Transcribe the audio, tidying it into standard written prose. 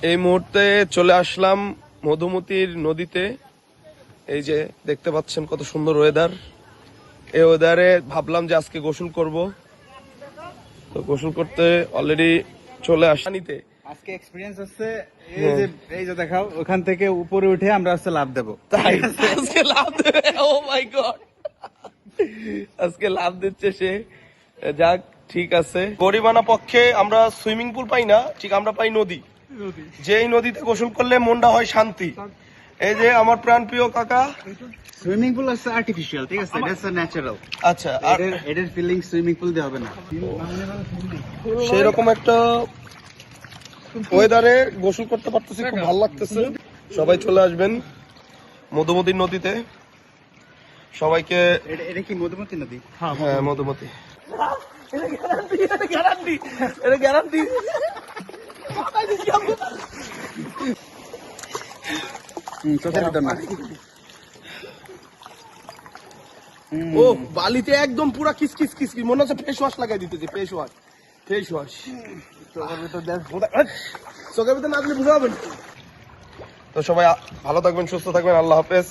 এই মুহূর্তে চলে আসলাম মধুমতির নদীতে। এই যে দেখতে পাচ্ছেন কত সুন্দর ওয়েদার। এই ওয়েদারে ভাবলাম যে আজকে গোসল করব, তো গোসল করতে অলরেডি চলে আসনিতে। আজকে এক্সপেরিয়েন্স হচ্ছে এই যে দেখাও, ওখান থেকে উপরে উঠে আমরা হচ্ছে লাভ দেবো। তাই আজকে লাভ দেবে। ও মাই গড, আজকে লাভ দিচ্ছে সে। যাক, ঠিক আছে। গরিবানা পক্ষে আমরা সুইমিং পুল পাই না, ঠিক আমরা পাই নদী। যেই নদীতে গোসল করলে মনটা হয় শান্তি। এই যে আমার প্রাণপ্রিয় কাকা। সুইমিং পুল হচ্ছে আর্টিফিশিয়াল, ঠিক আছে, এটা হচ্ছে ন্যাচারাল। আচ্ছা, আর এটার ফিলিং সুইমিং পুল দিয়ে হবে না। সেই রকম একটা ওয়েদারে গোসল করতে পারতেছি, খুব ভালো লাগতেছে। সবাই চলে আসবেন মধুমতির নদীতে। সবাইকে। এটা কি মধুমতি নদী? হ্যাঁ, মধুমতি। গ্যারান্টি। চোখের ভিতর না। ও বালিতে একদম পুরা কিসকিস কিসকিস, মনে হচ্ছে ফেস ওয়াশ লাগাই দিতেছে। ফেস ওয়াশ চোখের ভিতর না দিলে বুঝাবেন। তো সবাই ভালো থাকবেন, সুস্থ থাকবেন। আল্লাহ হাফেজ।